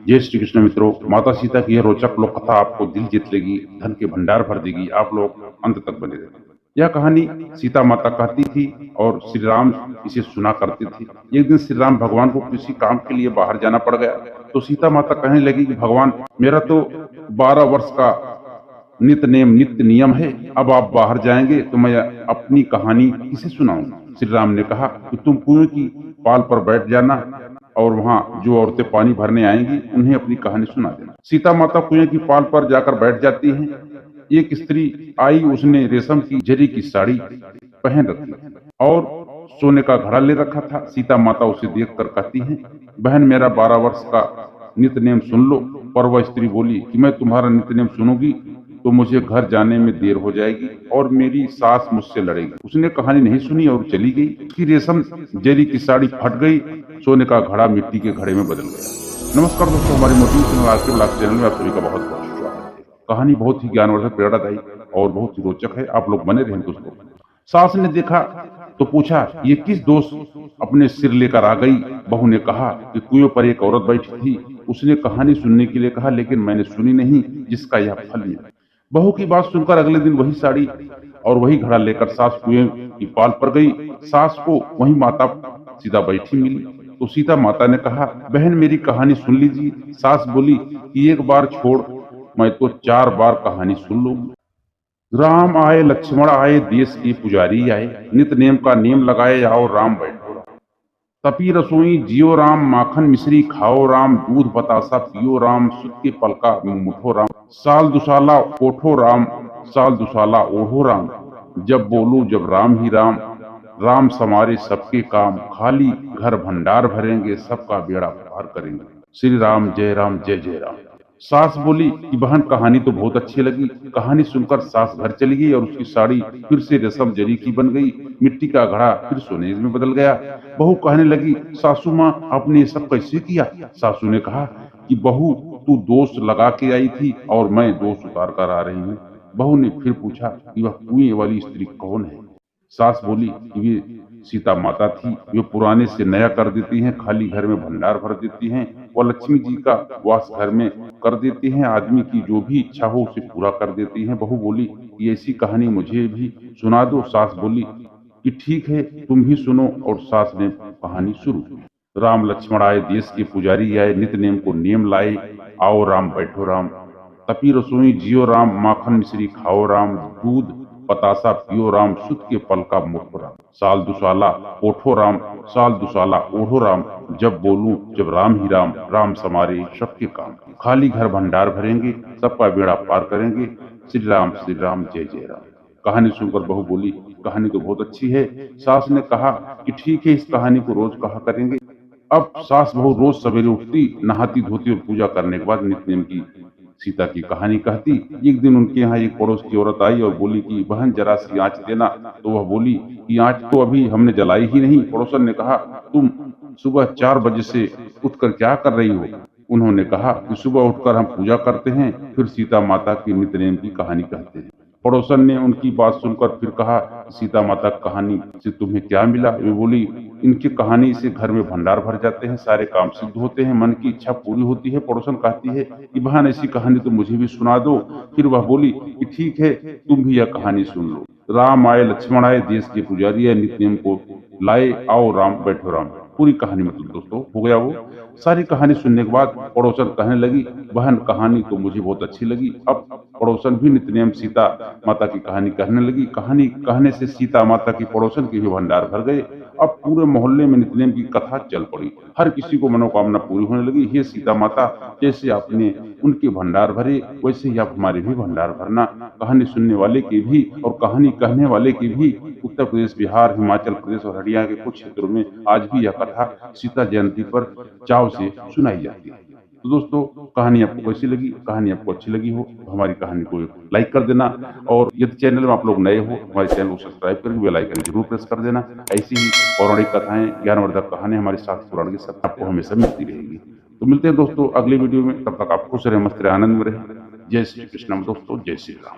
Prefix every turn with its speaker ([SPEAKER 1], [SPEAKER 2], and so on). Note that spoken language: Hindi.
[SPEAKER 1] जय श्री कृष्ण मित्रों, माता सीता की यह रोचक लोक कथा आपको दिल जीत लेगी, धन के भंडार भर देगी। आप लोग अंत तक बने रहें। यह कहानी सीता माता कहती थी और श्री राम इसे सुना करते थे। एक दिन श्री राम भगवान को किसी काम के लिए बाहर जाना पड़ गया, तो सीता माता कहने लगी कि भगवान, मेरा तो 12 वर्ष का नित्य नियम है। अब आप बाहर जाएंगे तो मैं अपनी कहानी किसे सुनाऊं? श्री राम ने कहा कि तुम कुएं की पाल पर बैठ जाना और वहां जो औरतें पानी भरने आएंगी उन्हें अपनी कहानी सुना देना। सीता माता कुएं की पाल पर जाकर बैठ जाती हैं। एक स्त्री आई, उसने रेशम की जरी की साड़ी पहन रखी और सोने का घड़ा ले रखा था। सीता माता उसे देखकर कहती हैं, बहन, मेरा 12 वर्ष का नित्य नेम सुन लो। पर वह स्त्री बोली कि मैं तुम्हारा नित्य नेम सुनूंगी तो मुझे घर जाने में देर हो जाएगी और मेरी सास मुझसे लड़ेगी। उसने कहानी नहीं सुनी और चली गई। उसकी रेशम जरी की साड़ी फट गई, सोने का घड़ा मिट्टी के घड़े में बदल गया। नमस्कार दोस्तों, हमारी मोटिवेशनल आरके ब्लॉग चैनल में आप सभी का बहुत बहुत स्वागत है। कहानी बहुत ही ज्ञानवर्धक, प्रेरणादायी और बहुत ही रोचक है। आप लोग बने रहें दोस्तों। सास ने देखा तो पूछा, ये किस दोस्त अपने सिर लेकर आ गई? बहू ने कहा कि कुएं पर एक औरत बैठी थी, उसने कहानी सुनने के लिए कहा, लेकिन मैंने सुनी नहीं, जिसका यह फल मिला। बहू की बात सुनकर अगले दिन वही साड़ी और वही घड़ा लेकर सास कुएं की पाल पर गई। सास को वही माता सीता बैठी मिली तो सीता माता ने कहा, बहन, मेरी कहानी सुन लीजिए। सास बोली कि एक बार छोड़, मैं तो 4 बार कहानी सुन लूंगी। राम आए, लक्ष्मण आए, देश के पुजारी आए, नित नेम का नियम लगाए, आओ राम बैठो राम। तपी रसोई जियो राम, माखन मिश्री खाओ राम, दूध बतासा पियो राम, सुत के पलका मुठो राम। साल दुसाला ओठो राम, साल दुसाला ओढ़ो राम, जब बोलूं जब राम ही राम। राम समारे सबके काम, खाली घर भंडार भरेंगे, सबका बेड़ा पार करेंगे। श्री राम जय राम, जय जय राम। सास बोली कि बहन, कहानी तो बहुत अच्छी लगी। कहानी सुनकर सास घर चली गई और उसकी साड़ी फिर से रेशम जरी की बन गई, मिट्टी का घड़ा फिर सोने में बदल गया। बहू कहने लगी, सासू माँ, आपने ये सब कैसे किया? सासू ने कहा कि बहू, तू दोष लगा के आई थी और मैं दोष उतार कर आ रही हूँ। बहू ने फिर पूछा कि वह कुएं वाली स्त्री कौन है? सास बोली कि वे सीता माता थी। वे पुराने से नया कर देती हैं, खाली घर में भंडार भर देती हैं। वह लक्ष्मी जी का वास घर में कर देती हैं, आदमी की जो भी इच्छा हो उसे पूरा कर देती हैं। बहू बोली कि ऐसी कहानी मुझे भी सुना दो। सास बोली कि ठीक है, तुम ही सुनो। और सास ने कहानी शुरू की। राम लक्ष्मण आए, देश के पुजारी आए, नित नेम को नियम लाए, आओ राम बैठो राम। तपी रसोई जियो राम, माखन मिश्री खाओ राम, दूध बतासा पियो राम, सुत के पल का मुठो राम। साल दुसाला ओठो राम, साल दुसाला ओढ़ो राम, जब बोलूं जब राम ही राम। राम समारे सबके काम, खाली घर भंडार भरेंगे, सबका बेड़ा पार करेंगे। श्री राम जय जय राम। कहानी सुनकर बहू बोली, कहानी तो बहुत अच्छी है। सास ने कहा कि ठीक है, इस कहानी को रोज कहा करेंगे। अब सास बहू रोज सवेरे उठती, नहाती धोती और पूजा करने के बाद नित्य नेम की सीता की कहानी कहती। एक दिन उनके यहाँ एक पड़ोस की औरत आई और बोली कि बहन, जरा सी आंच देना। तो वह बोली कि आंच तो अभी हमने जलाई ही नहीं। पड़ोसन ने कहा, तुम सुबह 4 बजे से उठकर क्या कर रही हो? उन्होंने कहा कि सुबह उठकर हम पूजा करते हैं, फिर सीता माता की नित्य नेम की कहानी कहते हैं। पड़ोसन ने उनकी बात सुनकर फिर कहा, सीता माता कहानी से तुम्हें क्या मिला? वे बोली, इनकी कहानी से घर में भंडार भर जाते हैं, सारे काम सिद्ध होते हैं, मन की इच्छा पूरी होती है। पड़ोसन कहती है कि बहन, ऐसी कहानी तो मुझे भी सुना दो। फिर वह बोली कि ठीक है, तुम भी यह कहानी सुन लो। राम आए, लक्ष्मण आए, देश के पुजारी आए, नित्य नेम को लाए, आओ राम बैठो राम। पूरी कहानी मतलब दोस्तों हो गया वो। सारी कहानी सुनने के बाद पड़ोसन कहने लगी, बहन, कहानी तो मुझे बहुत अच्छी लगी। अब पड़ोसन भी नित्य नेम सीता माता की कहानी कहने लगी। कहानी कहने से सीता माता की पड़ोसन के भी भंडार भर गए। अब पूरे मोहल्ले में नित्य नेम की कथा चल पड़ी। हर किसी को मनोकामना पूरी होने लगी। हे सीता माता, जैसे आपने उनके भंडार भरे, वैसे ही आप हमारे भी भंडार भरना। कहानी सुनने वाले के भी और कहानी कहने वाले के भी। उत्तर प्रदेश, बिहार, हिमाचल प्रदेश और हरियाणा के कुछ क्षेत्रों में आज भी यह कथा सीता जयंती पर चाव से सुनाई जाती है। तो दोस्तों, कहानी आपको कैसी लगी? कहानी आपको अच्छी लगी हो तो हमारी कहानी को लाइक कर देना, और यदि चैनल में आप लोग नए हो हमारे चैनल को सब्सक्राइब करके बेल आइकन जरूर प्रेस कर देना। ऐसी ही पौराणिक कथाएं, ज्ञानवर्धक कहानी हमारे साथ पुराण के साथ आपको हमेशा मिलती रहेगी। तो मिलते हैं दोस्तों अगले वीडियो में। तब तक आप खुश रहे, मस्त रहे, आनंद में रहे। जय श्री कृष्ण दोस्तों, जय श्री राम।